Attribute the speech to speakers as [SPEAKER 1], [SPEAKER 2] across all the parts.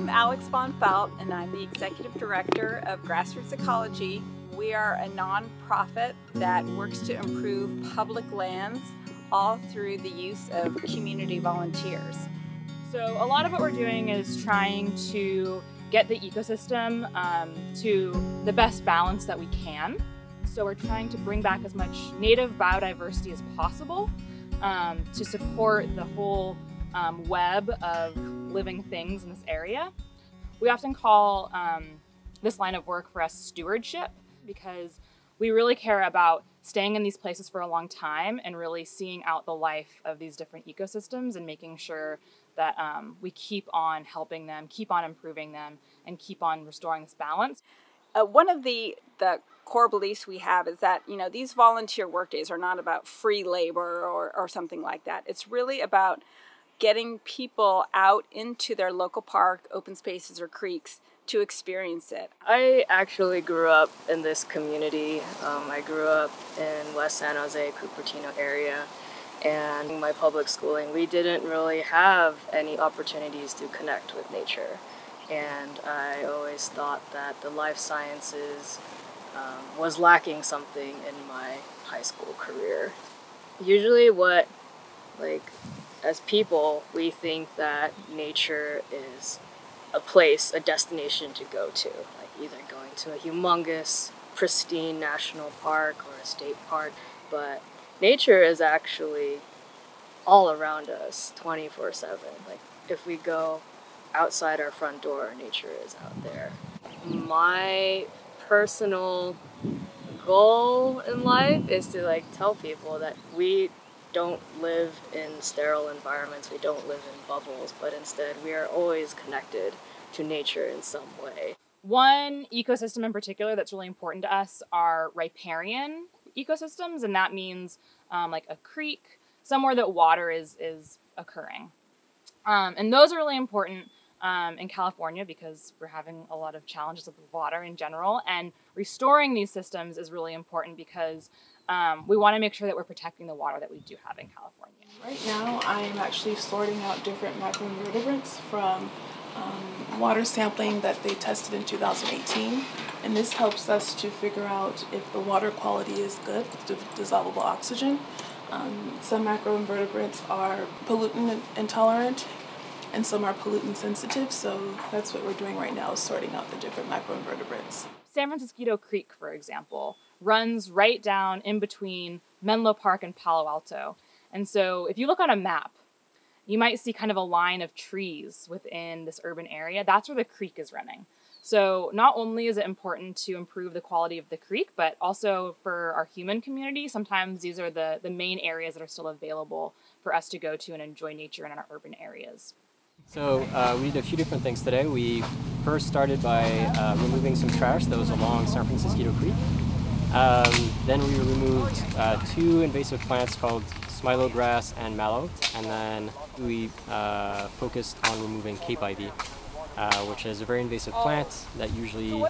[SPEAKER 1] Alex Von Felt, and I'm the Executive Director of Grassroots Ecology. We are a nonprofit that works to improve public lands all through the use of community volunteers.
[SPEAKER 2] So a lot of what we're doing is trying to get the ecosystem to the best balance that we can. So we're trying to bring back as much native biodiversity as possible to support the whole web of living things in this area. We often call this line of work for us stewardship, because we really care about staying in these places for a long time and really seeing out the life of these different ecosystems and making sure that we keep on helping them, keep on improving them, and keep on restoring this balance.
[SPEAKER 1] One of the core beliefs we have is that, these volunteer work days are not about free labor or something like that. It's really about getting people out into their local park, open spaces, or creeks to experience it.
[SPEAKER 3] I actually grew up in this community. I grew up in West San Jose, Cupertino area, and in my public schooling, we didn't really have any opportunities to connect with nature. And I always thought that the life sciences was lacking something in my high school career. Usually as people, we think that nature is a place, a destination to go to, like either going to a humongous, pristine national park or a state park, but nature is actually all around us 24/7. Like if we go outside our front door, nature is out there. My personal goal in life is to tell people that we don't live in sterile environments, we don't live in bubbles, but instead we are always connected to nature in some way.
[SPEAKER 2] One ecosystem in particular that's really important to us are riparian ecosystems, and that means like a creek, somewhere that water is occurring. And those are really important in California because we're having a lot of challenges with water in general, and restoring these systems is really important because we want to make sure that we're protecting the water that we do have in California.
[SPEAKER 4] Right now I am actually sorting out different macroinvertebrates from water sampling that they tested in 2018, and this helps us to figure out if the water quality is good with dissolvable oxygen. Some macroinvertebrates are pollutant intolerant and some are pollutant sensitive, so that's what we're doing right now, is sorting out the different macroinvertebrates.
[SPEAKER 2] San Francisco Creek, for example, runs right down in between Menlo Park and Palo Alto. And so if you look on a map, you might see kind of a line of trees within this urban area. That's where the creek is running. So not only is it important to improve the quality of the creek, but also for our human community, sometimes these are the main areas that are still available for us to go to and enjoy nature in our urban areas.
[SPEAKER 5] So we did a few different things today. We first started by removing some trash that was along San Francisco Creek. Then we removed two invasive plants called smilo grass and mallow, and then we focused on removing Cape ivy, which is a very invasive plant that usually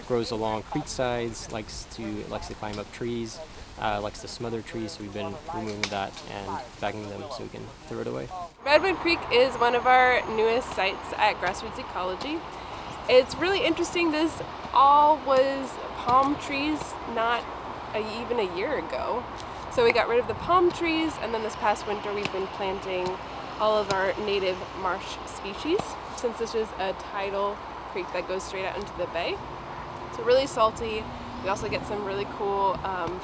[SPEAKER 5] grows along creek sides, likes to climb up trees, likes to smother trees, so we've been removing that and bagging them so we can throw it away.
[SPEAKER 6] Redwood Creek is one of our newest sites at Grassroots Ecology. It's really interesting. This all was palm trees not even a year ago. So we got rid of the palm trees, and then this past winter we've been planting all of our native marsh species, since this is a tidal creek that goes straight out into the bay. So really salty. We also get some really cool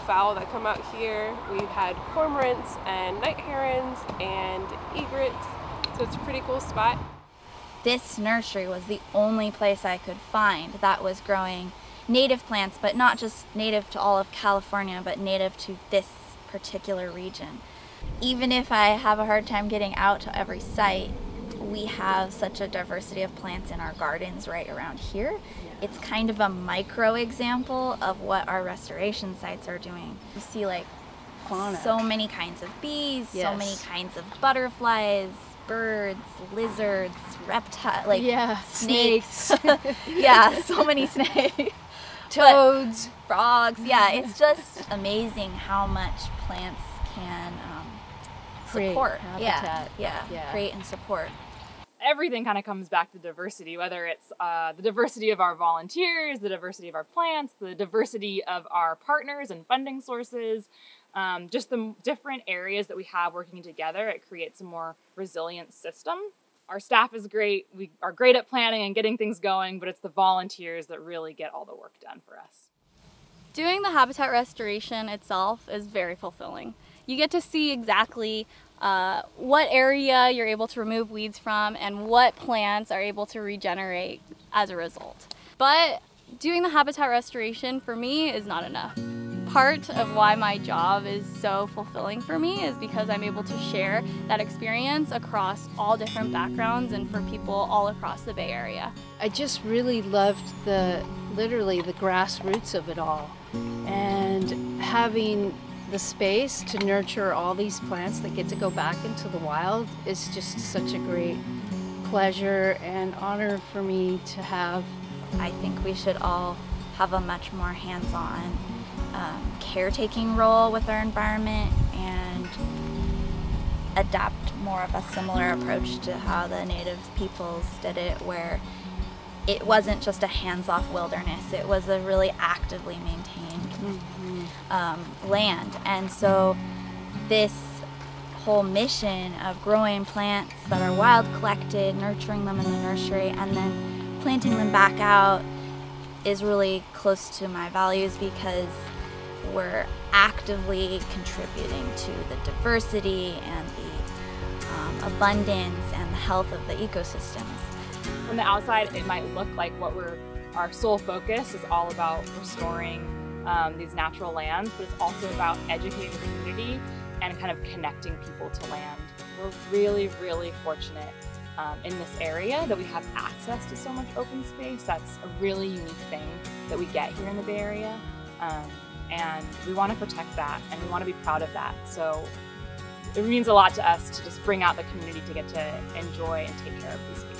[SPEAKER 6] fowl that come out here. We've had cormorants and night herons and egrets, so it's a pretty cool spot.
[SPEAKER 7] This nursery was the only place I could find that was growing native plants, but not just native to all of California, but native to this particular region. Even if I have a hard time getting out to every site, we have such a diversity of plants in our gardens right around here. It's kind of a micro example of what our restoration sites are doing. You see fauna. So many kinds of bees, yes. So many kinds of butterflies, birds, lizards, reptiles, snakes. Yeah, so many snakes.
[SPEAKER 8] Toads.
[SPEAKER 7] Frogs. Yeah, it's just amazing how much plants can support.
[SPEAKER 8] Habitat.
[SPEAKER 7] Yeah, create and support.
[SPEAKER 2] everything kind of comes back to diversity, whether it's the diversity of our volunteers, the diversity of our plants, the diversity of our partners and funding sources, just the different areas that we have working together. It creates a more resilient system. Our staff is great. We are great at planning and getting things going, but it's the volunteers that really get all the work done for us.
[SPEAKER 8] Doing the habitat restoration itself is very fulfilling. You get to see exactly what area you're able to remove weeds from and what plants are able to regenerate as a result. But doing the habitat restoration for me is not enough. Part of why my job is so fulfilling for me is because I'm able to share that experience across all different backgrounds and for people all across the Bay Area.
[SPEAKER 9] I just really loved literally the grassroots of it all, and having the space to nurture all these plants that get to go back into the wild is just such a great pleasure and honor for me to have.
[SPEAKER 7] I think we should all have a much more hands-on caretaking role with our environment and adapt more of a similar approach to how the native peoples did it, where it wasn't just a hands-off wilderness, it was a really actively maintained land. And so this whole mission of growing plants that are wild collected, nurturing them in the nursery, and then planting them back out is really close to my values, because we're actively contributing to the diversity and the abundance and the health of the ecosystems.
[SPEAKER 2] From the outside, it might look like our sole focus is all about restoring these natural lands, but it's also about educating the community and kind of connecting people to land. We're really, really fortunate in this area that we have access to so much open space. That's a really unique thing that we get here in the Bay Area. And we want to protect that, and we want to be proud of that. So it means a lot to us to just bring out the community to get to enjoy and take care of these people.